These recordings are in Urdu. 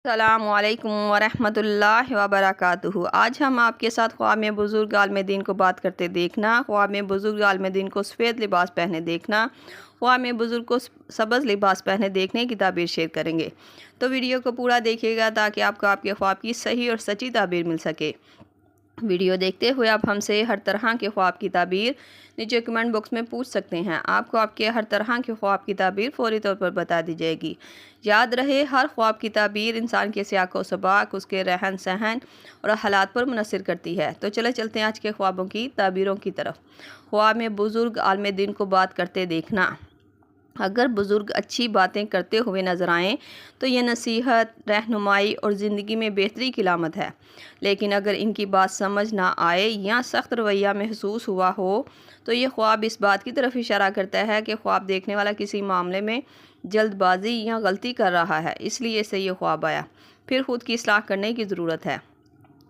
السلام علیکم ورحمۃ اللہ وبرکاتہ۔ آج ہم آپ کے ساتھ خواب میں بزرگ عالم دین کو بات کرتے دیکھنا، خواب میں بزرگ عالم دین کو سفید لباس پہنے دیکھنا، خواب میں بزرگ کو سبز لباس پہنے دیکھنے کی تعبیر شیئر کریں گے۔ تو ویڈیو کو پورا دیکھیے گا تاکہ آپ کو آپ کے خواب کی صحیح اور سچی تعبیر مل سکے۔ ویڈیو دیکھتے ہوئے آپ ہم سے ہر طرح کے خواب کی تعبیر نیچے کمنٹ باکس میں پوچھ سکتے ہیں۔ آپ کو آپ کے ہر طرح کے خواب کی تعبیر فوری طور پر بتا دی جائے گی۔ یاد رہے، ہر خواب کی تعبیر انسان کے سیاق و سباق، اس کے رہن سہن اور حالات پر منحصر کرتی ہے۔ تو چلتے ہیں آج کے خوابوں کی تعبیروں کی طرف۔ خواب میں بزرگ عالم دین کو بات کرتے دیکھنا۔ اگر بزرگ اچھی باتیں کرتے ہوئے نظر آئیں تو یہ نصیحت، رہنمائی اور زندگی میں بہتری کی علامت ہے، لیکن اگر ان کی بات سمجھ نہ آئے یا سخت رویہ محسوس ہوا ہو تو یہ خواب اس بات کی طرف اشارہ کرتا ہے کہ خواب دیکھنے والا کسی معاملے میں جلد بازی یا غلطی کر رہا ہے، اس لیے اسے یہ خواب آیا۔ پھر خود کی اصلاح کرنے کی ضرورت ہے۔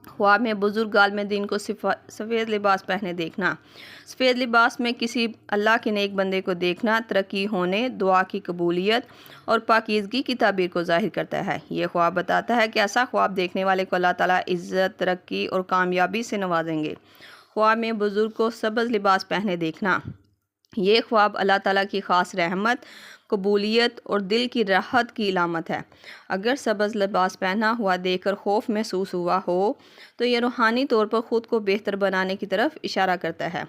خواب میں بزرگ عالم دین کو سفید لباس پہنے دیکھنا۔ سفید لباس میں کسی اللہ کے نیک بندے کو دیکھنا ترقی ہونے، دعا کی قبولیت اور پاکیزگی کی تعبیر کو ظاہر کرتا ہے۔ یہ خواب بتاتا ہے کہ ایسا خواب دیکھنے والے کو اللہ تعالیٰ عزت، ترقی اور کامیابی سے نوازیں گے۔ خواب میں بزرگ کو سبز لباس پہنے دیکھنا۔ یہ خواب اللہ تعالیٰ کی خاص رحمت، قبولیت اور دل کی راحت کی علامت ہے۔ اگر سبز لباس پہنا ہوا دیکھ کر خوف محسوس ہوا ہو تو یہ روحانی طور پر خود کو بہتر بنانے کی طرف اشارہ کرتا ہے۔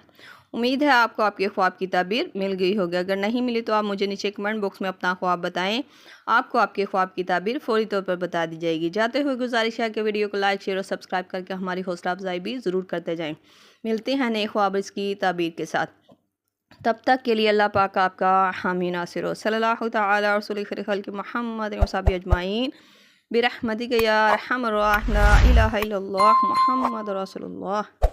امید ہے آپ کو آپ کے خواب کی تعبیر مل گئی ہوگی۔ اگر نہیں ملی تو آپ مجھے نیچے کمنٹ باکس میں اپنا خواب بتائیں، آپ کو آپ کے خواب کی تعبیر فوری طور پر بتا دی جائے گی۔ جاتے ہوئے گزارش ہے کہ ویڈیو کو لائک، شیئر اور سبسکرائب کر کے ہماری حوصلہ افزائی بھی ضرور کرتے جائیں۔ ملتے ہیں نئے خواب اس کی تعبیر کے ساتھ، تب تک کے لیے اللہ پاک آپ کا حامی ناصر ہو۔ صلی اللہ تعالی رسول خیر خلق محمد و صحابہ اجمعین برحمتک یا ارحم الراحمین، لا الہ الا اللہ محمد رسول اللہ۔